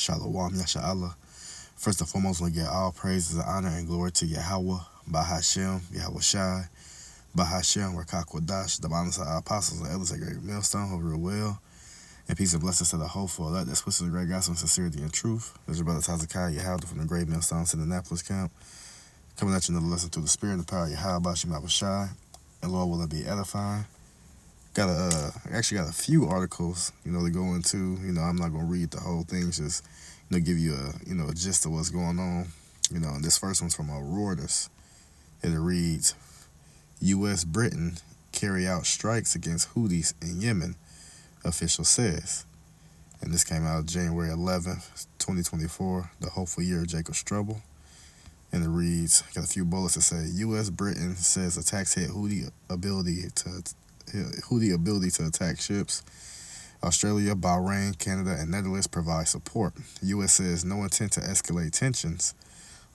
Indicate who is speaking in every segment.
Speaker 1: Shalom, Yasha'Allah. First and foremost, we get all praises, honor, and glory to Yahweh, Bahashem, Yahweh Shai, Bahashem, Rakak Wadash, the bottoms of our apostles and elders at Great Millstone, hope real well. And peace and blessings to the hopeful elect that switches the great gospel and sincerity and truth. There's your brother Tazakai Yahweh from the Great Millstone to the Annapolis camp. Coming at you another lesson through the spirit and the power of Yahweh, Bahashem, Yahweh Shai. And Lord, will it be edifying? Actually got a few articles, to go into. I'm not gonna read the whole thing, just give you a gist of what's going on. And this first one's from Reuters. It reads, U.S. Britain carry out strikes against Houthis in Yemen, official says. And this came out January 11th, 2024, the hopeful year of Jacob Strubble. And it reads, got a few bullets that say, U.S. Britain says attacks hit Houthi ability to attack ships. Australia, Bahrain, Canada, and Netherlands provide support. U.S. says no intent to escalate tensions.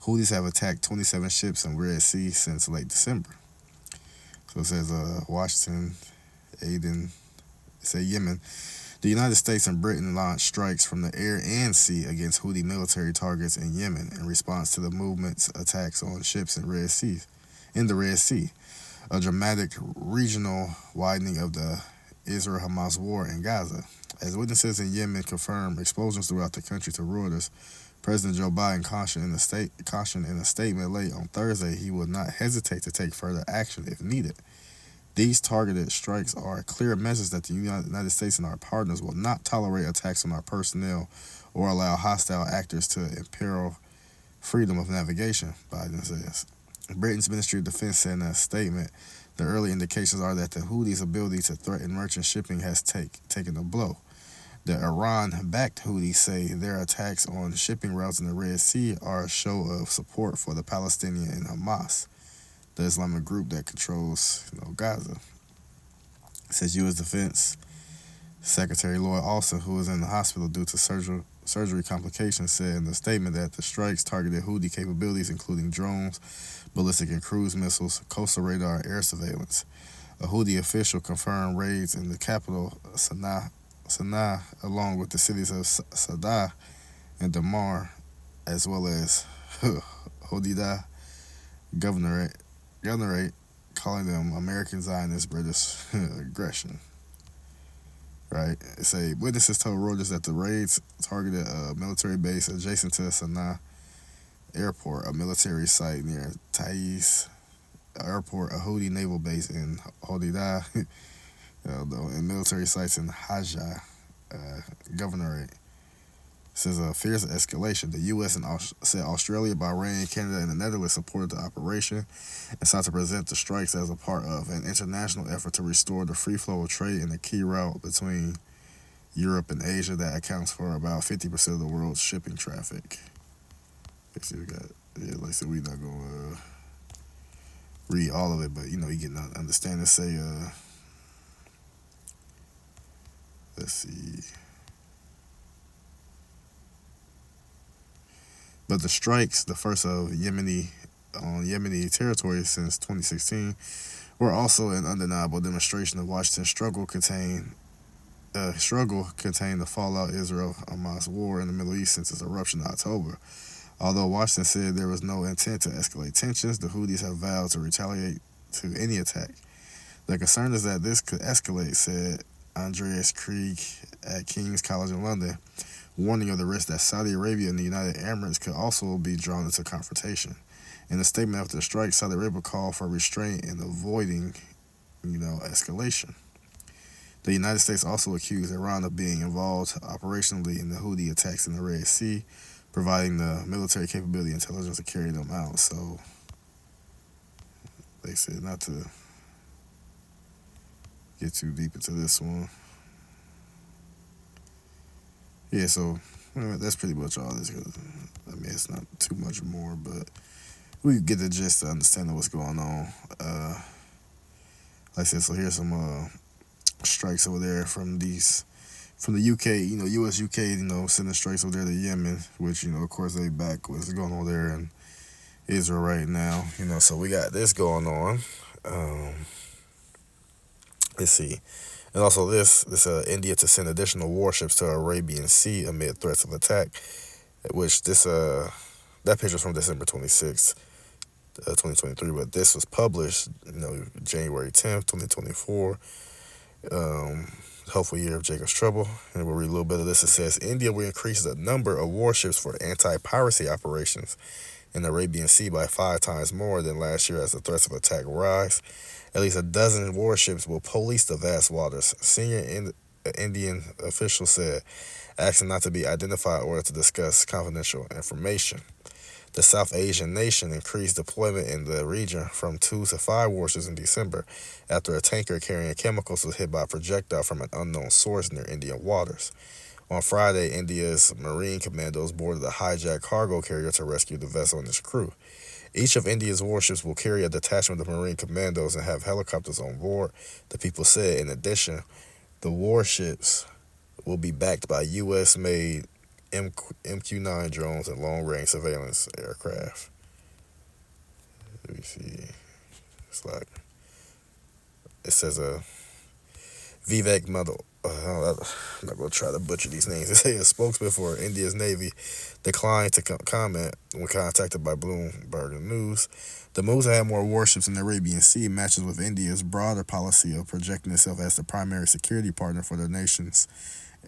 Speaker 1: Houthis have attacked 27 ships in Red Sea since late December. So it says Washington, Aden, Yemen. The United States and Britain launched strikes from the air and sea against Houthi military targets in Yemen in response to the movement's attacks on ships in the Red Sea. A dramatic regional widening of the Israel-Hamas war in Gaza. As witnesses in Yemen confirmed explosions throughout the country to Reuters, President Joe Biden cautioned in a statement late on Thursday he would not hesitate to take further action if needed. These targeted strikes are a clear message that the United States and our partners will not tolerate attacks on our personnel or allow hostile actors to imperil freedom of navigation, Biden says. Britain's Ministry of Defense said in a statement, the early indications are that the Houthis' ability to threaten merchant shipping has taken a blow. The Iran-backed Houthis say their attacks on shipping routes in the Red Sea are a show of support for the Palestinian and Hamas, the Islamic group that controls Gaza. It says U.S. Defense Secretary Lloyd Austin, who was in the hospital due to surgery complications, said in the statement that the strikes targeted Houthi capabilities, including drones, ballistic and cruise missiles, coastal radar, and air surveillance. A Houthi official confirmed raids in the capital, Sana'a, along with the cities of Sadr and Damar, as well as Hodeidah Governorate, calling them American Zionist British aggression. Right? It say witnesses told Reuters that the raids targeted a military base adjacent to Sana'a Airport, a military site near Taiz Airport, a Houthi naval base in Hodeidah, and military sites in Hajjah Governorate. It says a fierce escalation. The U.S. said Australia, Bahrain, Canada, and the Netherlands supported the operation and sought to present the strikes as a part of an international effort to restore the free flow of trade in a key route between Europe and Asia that accounts for about 50% of the world's shipping traffic. Let's see, like I said, we're not going to read all of it, but you get an understanding. Say, let's see. But the strikes, the first of Yemeni territory since 2016, were also an undeniable demonstration of Washington's struggle contain the fallout Israel-Hamas war in the Middle East since its eruption in October. Although Washington said there was no intent to escalate tensions, the Houthis have vowed to retaliate to any attack. The concern is that this could escalate, said Andreas Krieg at King's College in London, warning of the risk that Saudi Arabia and the United Emirates could also be drawn into confrontation. In a statement after the strike, Saudi Arabia called for restraint and avoiding, escalation. The United States also accused Iran of being involved operationally in the Houthi attacks in the Red Sea, providing the military capability and intelligence to carry them out. So they said not to get too deep into this one. Yeah, so that's pretty much all this. It's not too much more, but we get the gist of understanding what's going on. Like I said, so here's some strikes over there from the UK, US, UK, sending strikes over there to Yemen, which, of course, they back what's going on there in Israel right now. So we got this going on. Let's see. And also this India to send additional warships to Arabian Sea amid threats of attack, which that picture was from December 26th, 2023, but this was published, January 10th, 2024. Hopeful year of Jacob's trouble. And we'll read a little bit of this. It says India will increase the number of warships for anti-piracy operations in the Arabian Sea by 5 times more than last year as the threats of attack rise. At least a dozen warships will police the vast waters. Senior Indian officials said, asking not to be identified or to discuss confidential information. The South Asian nation increased deployment in the region from 2 to 5 warships in December after a tanker carrying chemicals was hit by a projectile from an unknown source near Indian waters. On Friday, India's Marine commandos boarded a hijacked cargo carrier to rescue the vessel and its crew. Each of India's warships will carry a detachment of Marine commandos and have helicopters on board, the people said. In addition, the warships will be backed by U.S.-made MQ-9 drones and long-range surveillance aircraft. Let me see. It says Vivek Medal. I'm not going to try to butcher these names. It says a spokesman for India's Navy declined to comment when contacted by Bloomberg News. The move to have more warships in the Arabian Sea matches with India's broader policy of projecting itself as the primary security partner for the nations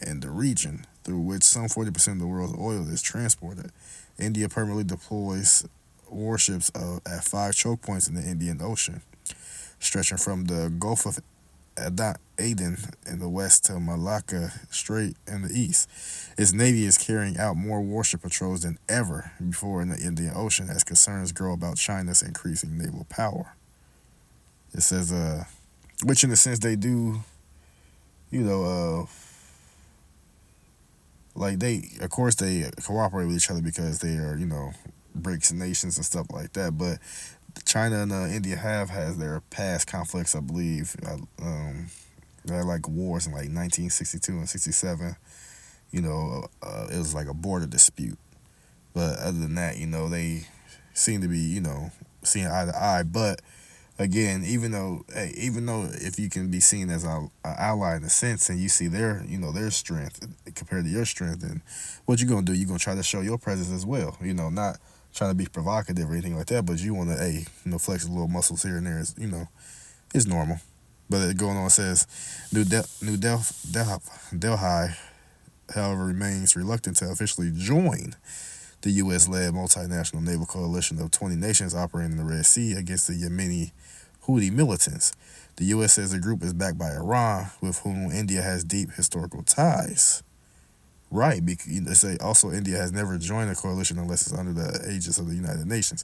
Speaker 1: and the region, through which some 40% of the world's oil is transported. India permanently deploys warships at 5 choke points in the Indian Ocean, stretching from the Gulf of Aden in the west to Malacca Strait in the east. Its navy is carrying out more warship patrols than ever before in the Indian Ocean as concerns grow about China's increasing naval power. It says, which in a sense they do, like they cooperate with each other because they are, BRICS nations and stuff like that. But China and India has their past conflicts, I believe. They had like wars in like 1962 and 67. It was like a border dispute. But other than that, they seem to be, seeing eye to eye. But again, even though if you can be seen as an ally in a sense, and you see their strength compared to your strength, then what you gonna do? You gonna try to show your presence as well. Not trying to be provocative or anything like that, but you want to, flex a little muscles here and there. It's normal. But it going on, says New Delhi, however, remains reluctant to officially join the U.S.-led multinational naval coalition of 20 nations operating in the Red Sea against the Yemeni Houthi militants. The U.S. says the group is backed by Iran, with whom India has deep historical ties. Right, because they say also India has never joined a coalition unless it's under the aegis of the United Nations.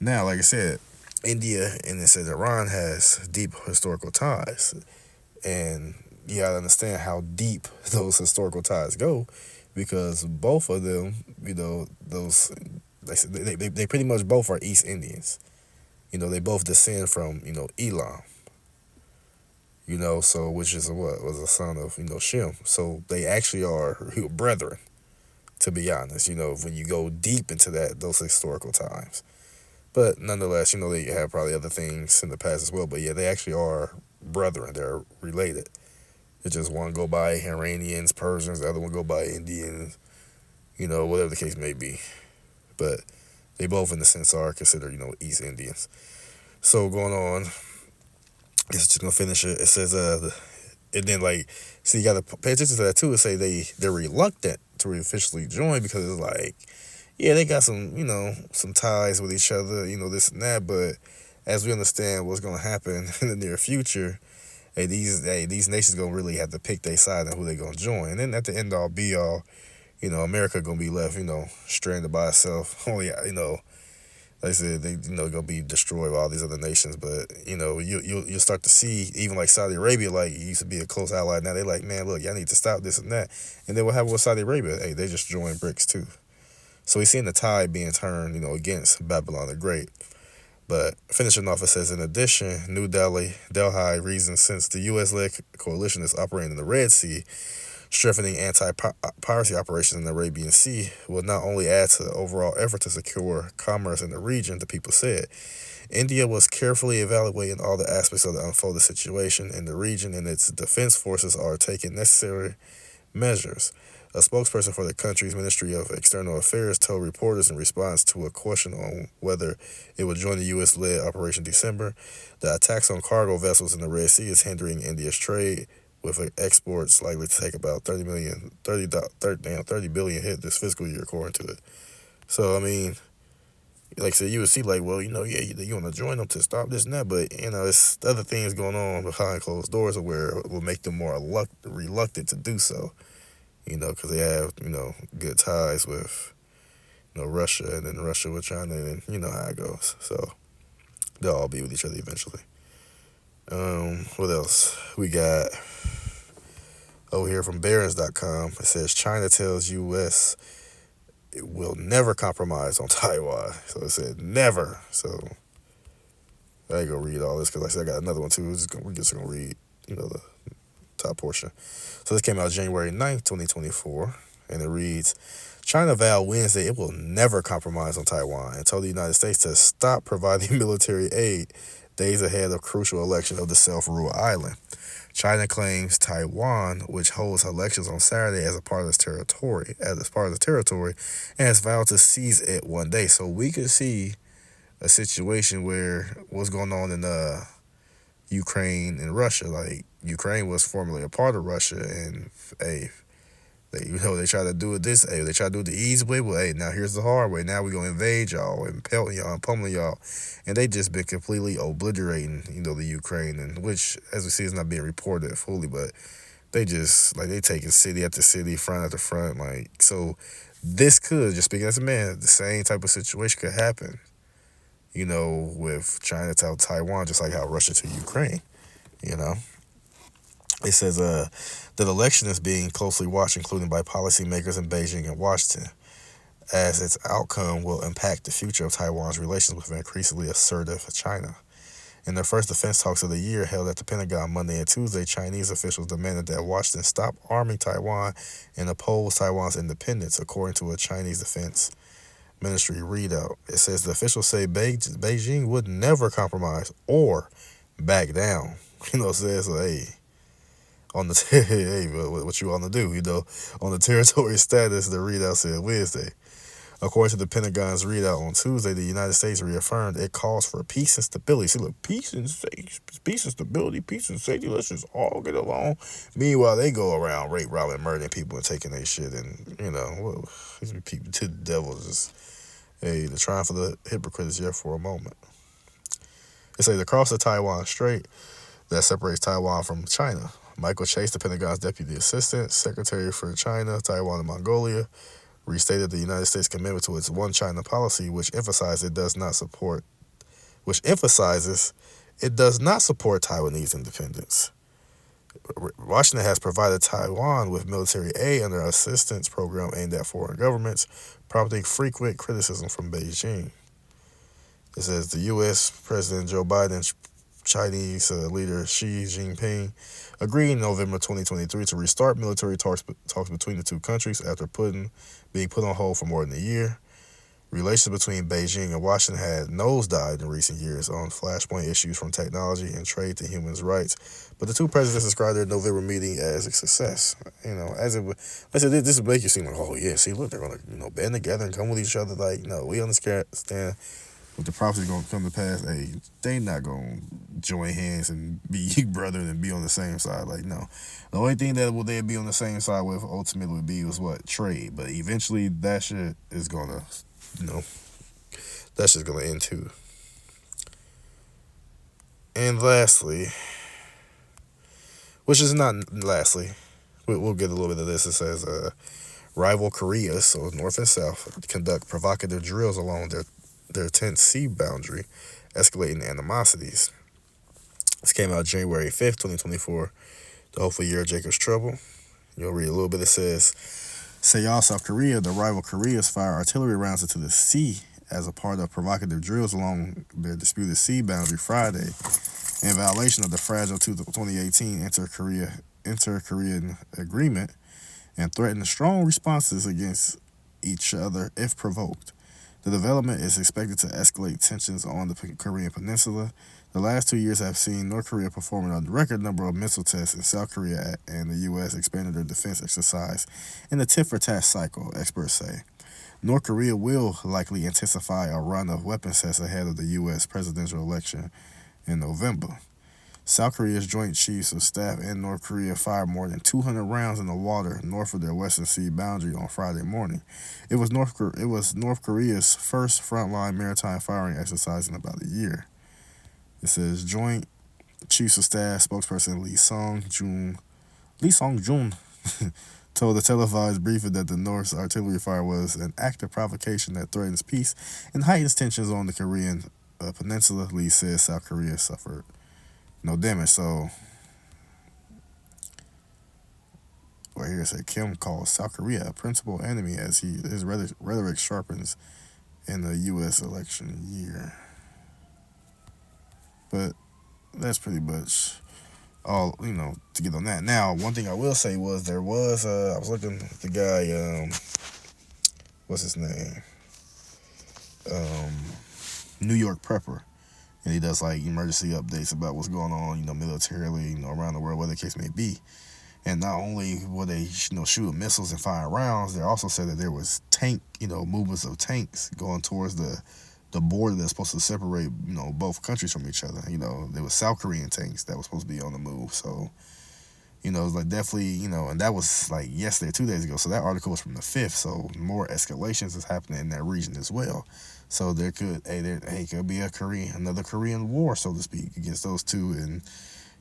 Speaker 1: Now, like I said, India and it says Iran has deep historical ties, and you gotta understand how deep those historical ties go, because both of them, they pretty much both are East Indians. They both descend from Elam. So which is was a son of Shem. So they actually are brethren, to be honest. When you go deep into those historical times. But nonetheless, they have probably other things in the past as well. But yeah, they actually are brethren. They're related. It's just one go by Iranians, Persians, the other one go by Indians, whatever the case may be. But they both, in a sense, are considered, East Indians. So going on, I guess just going to finish it. It says, and then, so you got to pay attention to that, too. It say they're reluctant to officially join because it's like, yeah, they got some, some ties with each other, this and that. But as we understand what's going to happen in the near future, these nations going to really have to pick their side and who they're going to join. And then at the end all, be all, America going to be left, stranded by itself. Only, like I said, they, going to be destroyed by all these other nations. But, you'll start to see, even like Saudi Arabia, like, used to be a close ally. Now they're like, man, look, y'all need to stop this and that. And then what happened with Saudi Arabia? Hey, they just joined BRICS too. So we're seeing the tide being turned, against Babylon the Great. But finishing off, it says, in addition, New Delhi reasons since the U.S.-led coalition is operating in the Red Sea, Strengthening anti-piracy operations in the Arabian Sea will not only add to the overall effort to secure commerce in the region, the people said. India was carefully evaluating all the aspects of the unfolded situation in the region, and its defense forces are taking necessary measures. A spokesperson for the country's Ministry of External Affairs told reporters in response to a question on whether it would join the U.S.-led Operation December, the attacks on cargo vessels in the Red Sea is hindering India's trade, with exports likely to take about 30 billion hit this fiscal year, according to it. So, I mean, like I said, you would see like, well, you want to join them to stop this and that, but, it's other things going on behind closed doors where it will make them more reluctant to do so, because they have, good ties with, Russia, and then Russia with China, and you know how it goes. So they'll all be with each other eventually. What else? We got over here from Barron's.com. It says China tells U.S. it will never compromise on Taiwan. So it said never. So I ain't gonna read all this because like I said, I got another one too. We're just gonna read, the top portion. So this came out January 9th, 2024, and it reads, China vowed Wednesday it will never compromise on Taiwan and told the United States to stop providing military aid days ahead of crucial election of the self-ruled island. China claims Taiwan, which holds elections on Saturday as a part of its territory, and has vowed to seize it one day. So we could see a situation where what's going on in Ukraine and Russia. Like Ukraine was formerly a part of Russia, and they try to do it they try to do it the easy way. Well, now here's the hard way. Now we're gonna invade y'all and pelt y'all and pummel y'all, and they just been completely obliterating, the Ukraine, and which, as we see, is not being reported fully, but they just they taking city after city, front after front, so. This could, just speaking as a man, the same type of situation could happen, with China to Taiwan, just like how Russia to Ukraine, It says that the election is being closely watched, including by policymakers in Beijing and Washington, as its outcome will impact the future of Taiwan's relations with an increasingly assertive China. In their first defense talks of the year held at the Pentagon Monday and Tuesday, Chinese officials demanded that Washington stop arming Taiwan and oppose Taiwan's independence, according to a Chinese defense ministry readout. It says the officials say Beijing would never compromise or back down. Says, hey, on the hey, what you want to do? On the territory status, the readout said Wednesday. According to the Pentagon's readout on Tuesday, the United States reaffirmed it calls for peace and stability. See, look, peace and stability, peace and safety. Let's just all get along. Meanwhile, they go around rape, robbing, murdering people and taking their shit, and these people to the devil. Just the triumph of the hypocrite is here for a moment. It says across the Taiwan Strait that separates Taiwan from China. Michael Chase, the Pentagon's Deputy Assistant Secretary for China, Taiwan, and Mongolia, restated the United States' commitment to its one China policy, which emphasizes it does not support Taiwanese independence. Washington has provided Taiwan with military aid under an assistance program aimed at foreign governments, prompting frequent criticism from Beijing. It says the U.S. President Joe Biden, Chinese leader Xi Jinping agreed in November 2023 to restart military talks between the two countries after being put on hold for more than a year. Relations between Beijing and Washington had nosedived in recent years on flashpoint issues from technology and trade to human rights. But the two presidents described their November meeting as a success. As it would, I said, this would make you seem like, oh yeah, see, look, they're gonna, band together and come with each other. Like, no, we understand. But the prophecy gonna come to pass. Hey, they not gonna join hands and be brother and be on the same side. Like, no. The only thing that will they be on the same side with ultimately would be was what? Trade. But eventually that shit is gonna, that's just gonna end too. And lastly, which is not lastly, we'll get a little bit of this. It says rival Koreas, so North and South, conduct provocative drills along their tense sea boundary, escalating animosities. This came out January 5th, 2024, the hopeful year of Jacob's trouble. You'll read a little bit. It says, Seoul, South Korea, the rival Koreas fire artillery rounds into the sea as a part of provocative drills along their disputed sea boundary Friday, in violation of the fragile 2018 inter-Korean agreement. and threaten strong responses against each other if provoked. The development is expected to escalate tensions on the Korean Peninsula. The last 2 years have seen North Korea performing a record number of missile tests, and South Korea and the U.S. expanded their defense exercise in the tit-for-tat cycle, experts say. North Korea will likely intensify a run of weapons tests ahead of the U.S. presidential election in November. South Korea's Joint Chiefs of Staff and North Korea fired more than 200 rounds in the water north of their Western Sea boundary on Friday morning. It was North Korea's first frontline maritime firing exercise in about a year. It says Joint Chiefs of Staff spokesperson Lee Song-jun told the televised briefing that the North's artillery fire was an act of provocation that threatens peace and heightens tensions on the Korean peninsula. Lee said South Korea suffered no damage. So, well, here it said Kim calls South Korea a principal enemy as his rhetoric sharpens in the U.S. election year. But that's pretty much all, to get on that. Now, one thing I will say was I was looking at the guy, what's his name? New York Prepper. And he does like emergency updates about what's going on, militarily, around the world, whatever the case may be. And not only were they, shooting missiles and firing rounds, they also said that there was movements of tanks going towards the border that's supposed to separate, both countries from each other. There was South Korean tanks that was supposed to be on the move. So, it was like definitely, and that was like yesterday, 2 days ago. So that article was from the 5th. So more escalations is happening in that region as well. So there could be another Korean war, so to speak, against those two. And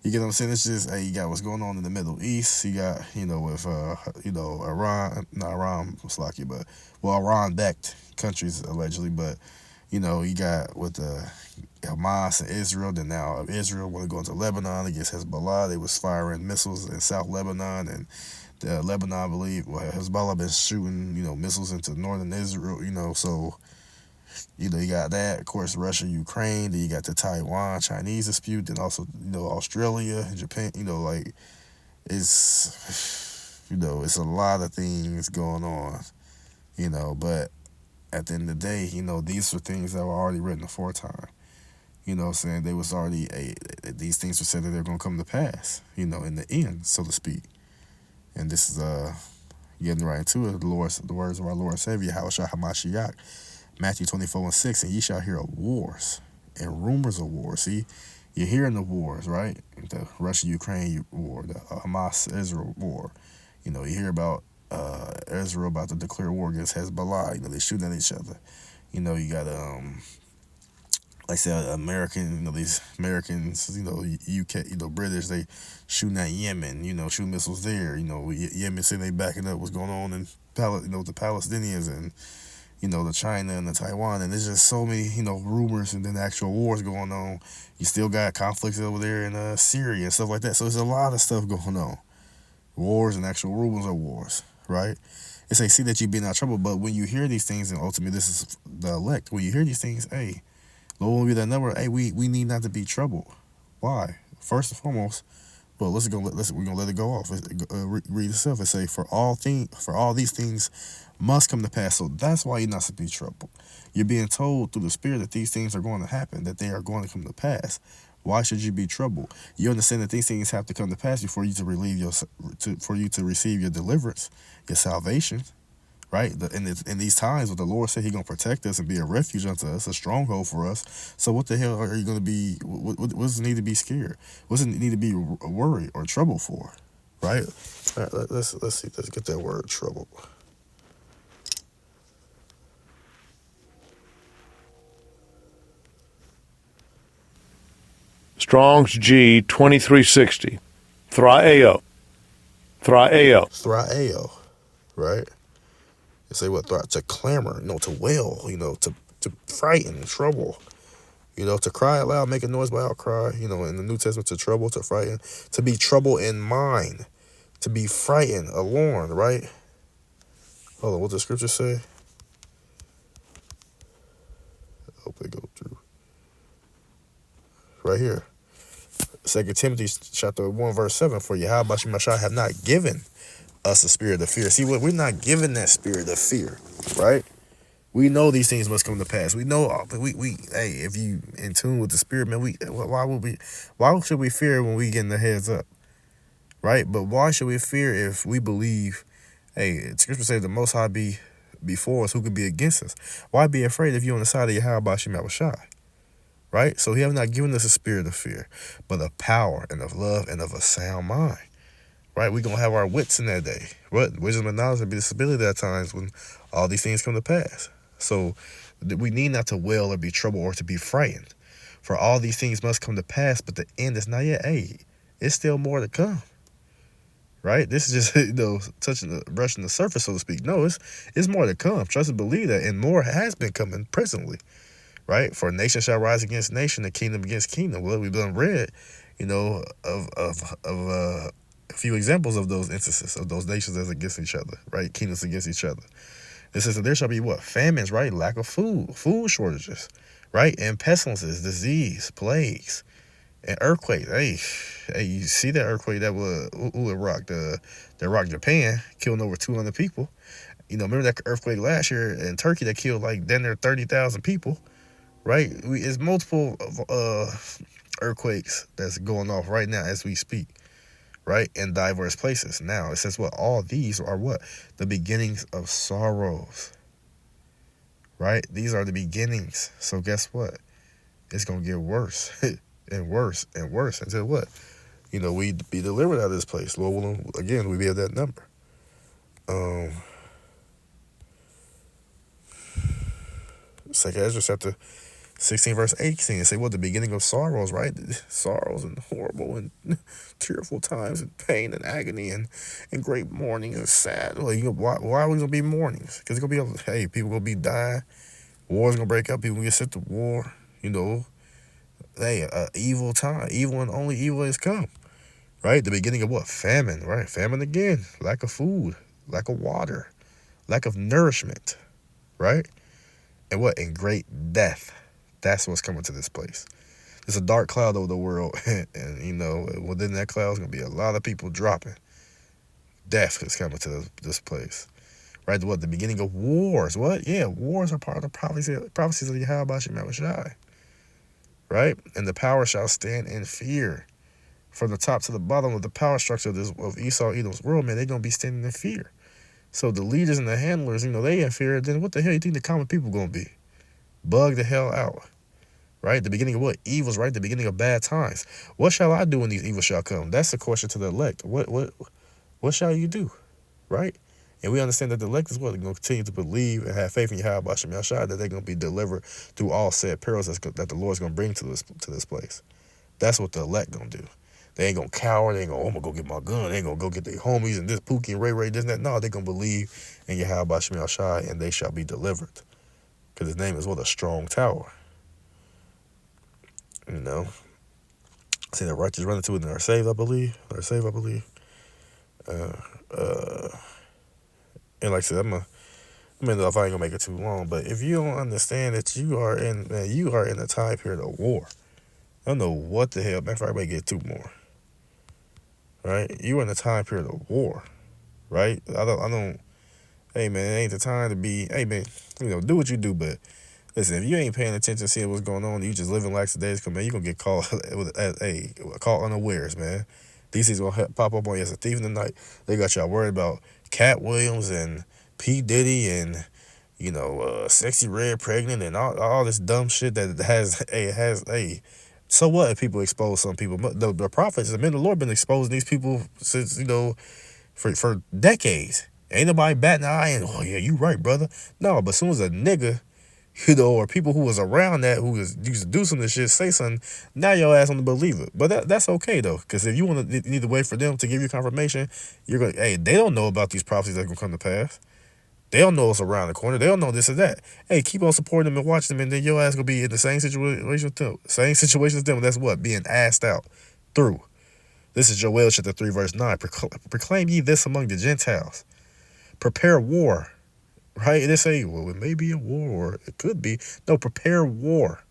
Speaker 1: you get what I'm saying? It's just, you got what's going on in the Middle East. You got, with, Iran, not Iran, Slovakia, but, Iran-backed countries, allegedly. But, you got with Hamas and Israel. Then now Israel want to go into Lebanon against Hezbollah. They was firing missiles in South Lebanon. And Lebanon, I believe, Hezbollah been shooting, missiles into northern Israel, so... you got that, of course, Russia, Ukraine. Then you got the Taiwan, Chinese dispute. Then also, Australia, Japan. It's, it's a lot of things going on. But at the end of the day, these were things that were already written aforetime. Saying they was already these things were said that they're going to come to pass. In the end, so to speak. And this is getting right into it. The words of our Lord and Savior, Yahushua HaMashiach. Matthew 24:6, and ye shall hear of wars and rumors of wars. See, you're hearing the wars, right? The Russia-Ukraine war, the Hamas-Israel war. You hear about Israel about to declare war against Hezbollah. They're shooting at each other. You got, like I said, these Americans, UK, British, they shooting at Yemen, shooting missiles there. Yemen saying they backing up what's going on in the Palestinians and, the China and the Taiwan, and there's just so many, rumors and then actual wars going on. You still got conflicts over there in Syria and stuff like that. So there's a lot of stuff going on. Wars and actual rumors of wars, right? It's see that you be in out trouble, but when you hear these things, and ultimately this is the elect, when you hear these things, hey, Lord will be that number, hey, we need not to be troubled. Why? First and foremost, well, we're gonna let it go off. Read itself and say, for all these things must come to pass. So that's why you're not to be troubled. You're being told through the Spirit that these things are going to happen, that they are going to come to pass. Why should you be troubled? You understand that these things have to come to pass before you for you to receive your deliverance, your salvation, right? In these times, what the Lord said, He's gonna protect us and be a refuge unto us, a stronghold for us. So what the hell are you gonna be? What does it need to be scared? What does it need to be worried or troubled for? Right? All right, let's see. Let's get that word trouble.
Speaker 2: Strong's G 2360. Thraeo.
Speaker 1: Thraeo, right? They say what? To clamor, to wail, to frighten, trouble, to cry aloud, make a noise by outcry, in the New Testament, to trouble, to frighten, to be trouble in mind, to be frightened, alarmed, right? Hold on, what does the scripture say? I hope they go through. Right here. 2 Timothy chapter 1, verse 7, for Yahweh Shemashah have not given us a spirit of fear. See, what we're not given that spirit of fear, right? We know these things must come to pass. We know, hey, if you in tune with the spirit, man, why should we fear when we getting the heads up, right? But why should we fear if we believe, hey, Scripture says the Most High be before us, who could be against us? Why be afraid if you're on the side of Yahweh Shem Yahushai, right? So he have not given us a spirit of fear, but of power and of love and of a sound mind. Right, we're going to have our wits in that day. What? Wisdom and knowledge will be the stability at times when all these things come to pass. So we need not to wail or be troubled or to be frightened. For all these things must come to pass, but the end is not yet. Hey, it's still more to come. Right? This is just, brushing the surface, so to speak. No, it's more to come. Trust and believe that. And more has been coming presently. Right? For nation shall rise against nation, and kingdom against kingdom. Well, we've done read, of a few examples of those instances of those nations as against each other, right? Kingdoms against each other. It says that there shall be what? Famines, right? Lack of food shortages, right? And pestilences, disease, plagues, and earthquakes. Hey, you see that earthquake that rocked Japan, killing over 200 people. Remember that earthquake last year in Turkey that killed like then there 30,000 people, right? It's multiple earthquakes that's going off right now as we speak. Right, in diverse places. Now it says what? All these are what? The beginnings of sorrows. Right? These are the beginnings. So guess what? It's gonna get worse and worse and worse until what? We be delivered out of this place. Lord willing, again, we be at that number. Second Ezra chapter 16 verse 18 say what? The beginning of sorrows, right? Sorrows and horrible and tearful times and pain and agony and great mourning and sad. Well, why are we gonna be mournings? Because it's gonna be people gonna be dying, war's gonna break out, people gonna get sent to war. Evil time, evil and only evil has come. Right? The beginning of what? Famine, right? Famine again, lack of food, lack of water, lack of nourishment, right? And what? And great death. That's what's coming to this place. There's a dark cloud over the world, and within that cloud is going to be a lot of people dropping. Death is coming to this place. Right? What? The beginning of wars. What? Yeah, wars are part of the prophecies of Yahweh Shem Yahushai. Right? And the power shall stand in fear. From the top to the bottom of the power structure of Esau, Edom's world, man, they're going to be standing in fear. So the leaders and the handlers, they in fear. Then what the hell you think the common people going to be? Bug the hell out. Right? The beginning of what? Evils, right? The beginning of bad times. What shall I do when these evils shall come? That's the question to the elect. What shall you do? Right? And we understand that the elect is what? They're going to continue to believe and have faith in Yahweh Shem Yahushai, that they're going to be delivered through all said perils that the Lord's going to bring to this place. That's what the elect going to do. They ain't going to cower. They ain't going to, I'm going to go get my gun. They ain't going to go get their homies and this Pookie and Ray, this and that. No, they're going to believe in Yahweh Shem Yahushai, and they shall be delivered. Because his name is what? A strong tower. See, the righteous run into it and are saved, I believe. And like I said, I mean, if I ain't gonna make it too long, but if you don't understand that you are in a time period of war, I don't know what the hell, man, if everybody get two more. Right? You are in a time period of war. Right? I don't, hey man, it ain't the time to be, hey man, do what you do, but listen, if you ain't paying attention, seeing what's going on, you just living lackadaisical, man, you're going to get caught unawares, man. These things going to pop up on you as a thief in the night. They got y'all worried about Cat Williams and P. Diddy and, Sexy Red pregnant and all this dumb shit that has so what if people expose some people? The prophets, the men of the Lord, been exposing these people since, for decades. Ain't nobody batting an eye and, oh yeah, you right, brother. No, but as soon as a nigga, or people who was around that, who used to do some of this shit, say something, now your ass on the believer. But that's okay though, because if you need to wait for them to give you confirmation, they don't know about these prophecies that are gonna come to pass. They don't know what's around the corner. They don't know this or that. Hey, keep on supporting them and watching them, and then your ass gonna be in the same situation with them. Same situation as them. That's what? Being asked out through. This is Joel chapter 3 verse 9. Proclaim ye this among the Gentiles. Prepare war. Right? They say, well, it may be a war, or it could be. No, prepare war.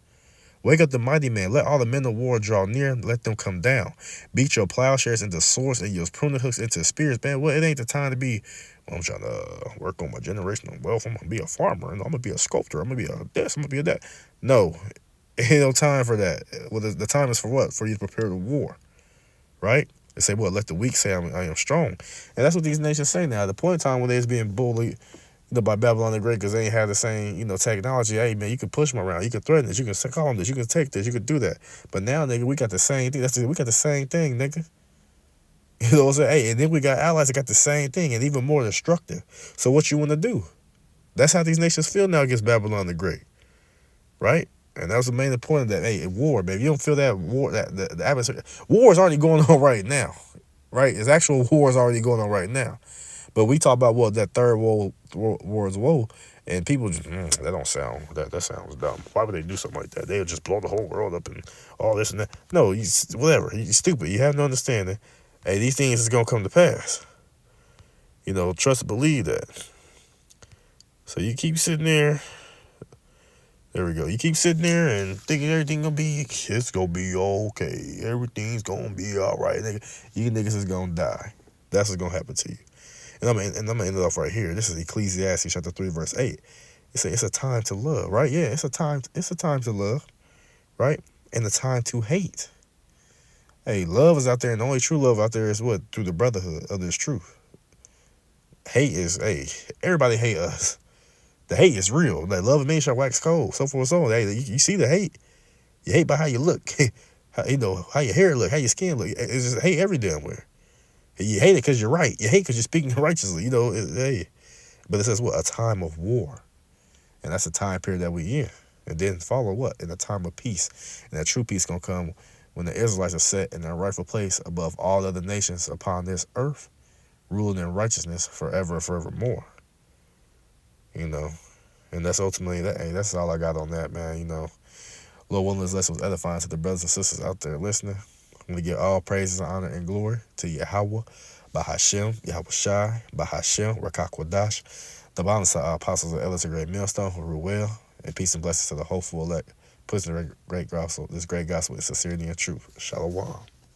Speaker 1: Wake up the mighty man. Let all the men of war draw near. Let them come down. Beat your plowshares into swords and your pruning hooks into spears. Man, well, it ain't the time to be, well, I'm trying to work on my generational wealth. I'm going to be a farmer, and I'm going to be a sculptor. I'm going to be a this. I'm going to be a that. No, ain't no time for that. Well, the time is for what? For you to prepare the war, right? They say, well, let the weak say I am strong. And that's what these nations say now. At the point in time when they was being bullied, by Babylon the Great, because they ain't had the same, technology. Hey, man, you can push them around. You can threaten this. You can call them this. You can take this. You can do that. But now, nigga, we got the same thing. We got the same thing, nigga. You know what I'm saying? Hey, and then we got allies that got the same thing and even more destructive. So what you want to do? That's how these nations feel now against Babylon the Great, right? And that was the main point of that. Hey, war, baby. You don't feel that war, that the atmosphere. War is already going on right now, right? It's actual war is already going on right now. But we talk about what that third world war's woe, and people just that don't sound that sounds dumb. Why would they do something like that? They would just blow the whole world up and all this and that. No, whatever. You're stupid. You have no understanding. Hey, these things is gonna come to pass. Trust and believe that. So you keep sitting there. There we go. You keep sitting there and thinking it's gonna be okay. Everything's gonna be all right. You niggas is gonna die. That's what's gonna happen to you. And I'm gonna end it off right here. This is Ecclesiastes chapter 3, verse 8. It's a time to love, right? Yeah, it's a time to love, right? And a time to hate. Hey, love is out there, and the only true love out there is what? Through the brotherhood of this truth. Hate is, hey, everybody hate us. The hate is real. Like, love and me shall wax cold, so forth and so on. Hey, you see the hate. You hate by how you look. how your hair look, how your skin look. It's just hate every damn where. You hate it because you're right. You hate because you're speaking righteously. Hey. But it says what? A time of war. And that's the time period that we in. And then follow what? In a time of peace. And that true peace going to come when the Israelites are set in their rightful place above all other nations upon this earth, ruling in righteousness forever and forevermore. And that's ultimately that. Hey, that's all I got on that, man. Lord willing, this lesson was edifying to the brothers and sisters out there listening. I'm going to give all praises, honor, and glory to Yahweh, Bahashem, Yahweh Shai, Bahashem, Rakakwadash, the balance of our apostles and elders of Great Millstone, who rule well, and peace and blessings to the hopeful elect, pushing the great gospel, this great gospel with sincerity and truth. Shalom.